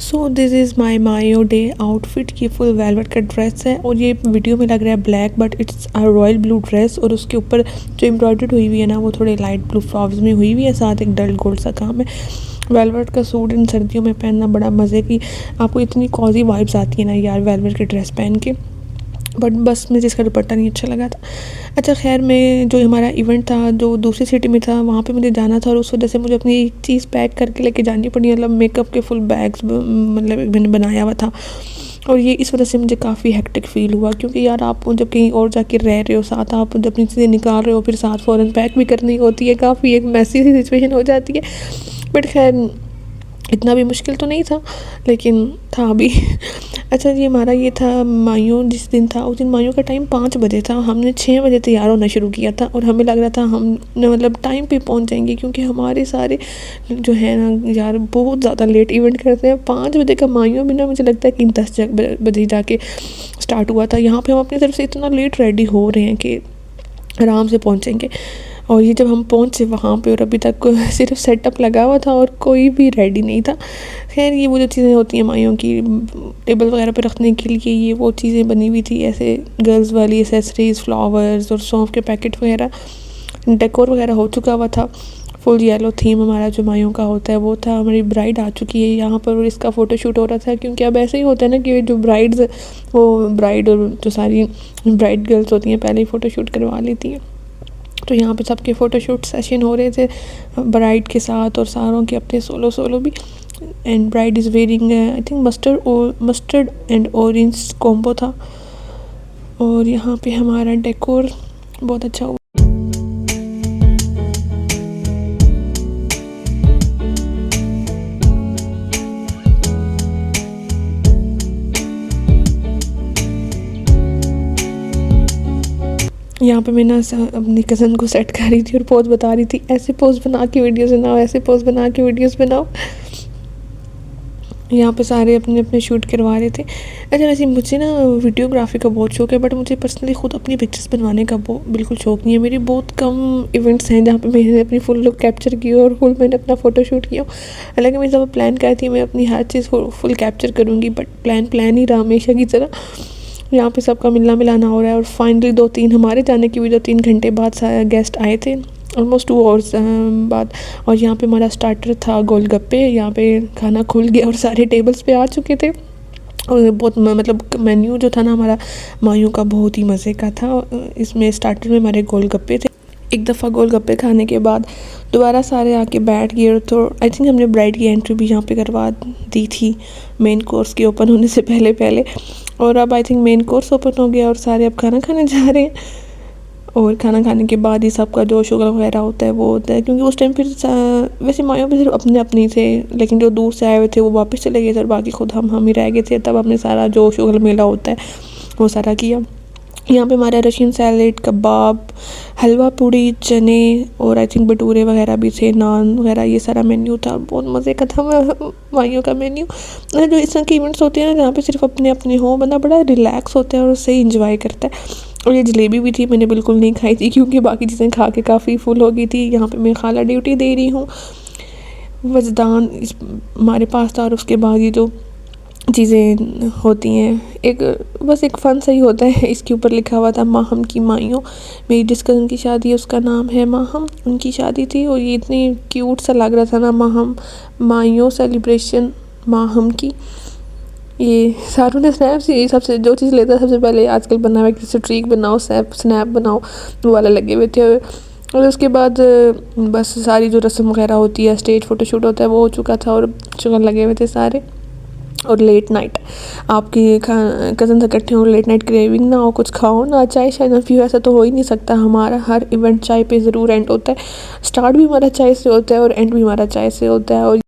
So this is my मायो day outfit. ये full velvet का ड्रेस है और ये वीडियो में लग रहा है black but it's a royal blue dress. और उसके ऊपर जो एम्ब्रॉयडर्ड हुई हुई है ना वो थोड़े लाइट ब्लू फ्लॉवर्स में हुई हुई है, साथ एक डल गोल्ड सा काम है। वेलवेट का सूट इन सर्दियों में पहनना बड़ा मज़े की, आपको इतनी कॉजी वाइब्स आती है ना यार वेलवेट की ड्रेस पहन के। बट बस मुझे इसका दुपट्टा नहीं अच्छा लगा था। अच्छा खैर, मैं जो हमारा इवेंट था जो दूसरी सिटी में था वहाँ पे मुझे जाना था और उस वजह से मुझे अपनी एक चीज़ पैक करके लेके जानी पड़ी, मतलब मेकअप के फुल बैग्स मतलब मैंने बनाया हुआ था। और ये इस वजह से मुझे काफ़ी हेक्टिक फ़ील हुआ, क्योंकि यार आप जब कहीं और जाके रह रहे हो, साथ आप जब अपनी चीज़ें निकाल रहे हो फिर साथ फ़ौरन पैक भी करनी होती है, काफ़ी एक मैसी सी सिचुएशन हो जाती है। बट खैर इतना भी मुश्किल तो नहीं था, लेकिन था भी। अच्छा जी, हमारा ये था मायूं जिस दिन था, उस दिन मायूं का टाइम 5 बजे था। हमने 6 बजे तैयार होना शुरू किया था और हमें लग रहा था हम मतलब टाइम पे पहुंच जाएंगे, क्योंकि हमारे सारे जो है ना यार बहुत ज़्यादा लेट इवेंट करते हैं। 5 बजे का मायूं भी ना मुझे लगता है कि 10 बजे जाके स्टार्ट हुआ था। यहाँ पर हम अपनी तरफ से इतना लेट रेडी हो रहे हैं कि आराम से पहुँचेंगे। और ये जब हम पहुँचे वहाँ पे और अभी तक सिर्फ सेटअप लगा हुआ था और कोई भी रेडी नहीं था। खैर ये वो जो चीज़ें होती हैं माइयों की टेबल वगैरह पे रखने के लिए, ये वो चीज़ें बनी हुई थी ऐसे गर्ल्स वाली एसेसरीज़, फ्लावर्स और सौंफ के पैकेट वगैरह, डेकोर वगैरह हो चुका हुआ था। फुल येलो थीम हमारा जो माइयों का होता है वो था। हमारी ब्राइड आ चुकी है यहाँ पर और इसका फ़ोटोशूट हो रहा था, क्योंकि अब ऐसे ही होता है ना कि जो ब्राइड्स वो ब्राइड और जो सारी ब्राइड गर्ल्स होती हैं पहले ही फ़ोटोशूट करवा लेती हैं। तो यहाँ पे सबके फ़ोटोशूट सेशन हो रहे थे ब्राइड के साथ और सारों के अपने सोलो भी। And bride is wearing I think mustard and orange combo था। और यहाँ पे हमारा डेकोर बहुत अच्छा हुआ। यहाँ पे मैं ना अपनी कज़न को सेट कर रही थी और पोज बता रही थी, ऐसे पोज बना के वीडियोस बनाओ, ऐसे पोज बना के वीडियोस बनाओ। यहाँ पे सारे अपने अपने शूट करवा रहे थे। अच्छा वैसे मुझे ना वीडियोग्राफी का बहुत शौक है, बट मुझे पर्सनली ख़ुद अपनी पिक्चर्स बनवाने का बिल्कुल शौक नहीं है। मेरी बहुत कम इवेंट्स हैं जहाँ पे मैंने अपनी फुल लुक कैप्चर की और फुल मैंने अपना फ़ोटोशूट किया। हालांकि मैं जब प्लान कर थी मैं अपनी हर चीज़ फुल कैप्चर करूँगी, बट प्लान ही रहा हमेशा की तरह। यहाँ पे सबका मिलना मिलाना हो रहा है और फाइनली 2-3 हमारे जाने की वजह 3 घंटे बाद गेस्ट आए थे, ऑलमोस्ट 2 आवर्स बाद। और यहाँ पे हमारा स्टार्टर था गोलगप्पे। यहाँ पे खाना खुल गया और सारे टेबल्स पे आ चुके थे। और बहुत मतलब मेन्यू जो था ना हमारा मायूं का बहुत ही मज़े का था। इसमें स्टार्टर में हमारे गोलगप्पे थे। एक दफ़ा गोलगप्पे खाने के बाद दोबारा सारे आके बैठ गए। तो आई थिंक हमने ब्राइड की एंट्री भी यहाँ पे करवा दी थी मेन कोर्स के ओपन होने से पहले। और अब I think main course open हो गया और सारे अब खाना खाने जा रहे हैं। और खाना खाने के बाद ही सबका जो शुगर वगैरह होता है वो होता है, क्योंकि उस टाइम फिर वैसे मायों पे सिर्फ अपने ही थे, लेकिन जो दूर से आए हुए थे वो वापस चले गए थे और बाकी खुद हम ही रह गए थे। तब हमने सारा जो शुगर मेला होता है वो सारा किया। यहाँ पे हमारा रशियन सैलेड, कबाब, हलवा पूड़ी, चने और आई थिंक भटूरे वगैरह भी थे, नान वगैरह, ये सारा मेन्यू था। बहुत मज़े का था माइयों का मेन्यू। जो इस तरह के इवेंट्स होते हैं ना जहाँ पे सिर्फ अपने हो, बंदा बड़ा रिलैक्स होता है और उससे इंजॉय करता है। और ये जलेबी भी थी, मैंने बिल्कुल नहीं खाई थी क्योंकि बाकी चीज़ें खा के काफ़ी फुल हो गई थी। यहाँ पे मैं खाला ड्यूटी दे रही हूँ, वजदान हमारे पास था। और उसके बाद ये जो चीज़ें होती हैं एक बस एक फ़न सही होता है। इसके ऊपर लिखा हुआ था माहम की माइयों। मेरी जिस कज़न की शादी है उसका नाम है माहम, उनकी शादी थी। और ये इतनी क्यूट सा लग रहा था ना, माहम माइयों सेलिब्रेशन माहम की। ये सारों ने स्नैप सबसे जो चीज़ लेता सबसे पहले आजकल बना हुआ किसी ट्रीक बनाओ, स्नैप बनाओ, वो वाला लगे हुए थे। और उसके बाद बस सारी जो रस्म वगैरह होती है, स्टेज फ़ोटोशूट होता है, वो हो चुका था और शुगर लगे हुए थे सारे। और लेट नाइट आपकी कज़न इकट्ठे हो, लेट नाइट क्रेविंग ना हो, कुछ खाओ ना, चाय शाय ना पियो, ऐसा तो हो ही नहीं सकता। हमारा हर इवेंट चाय पे ज़रूर एंड होता है। स्टार्ट भी हमारा चाय से होता है और एंड भी हमारा चाय से होता है। और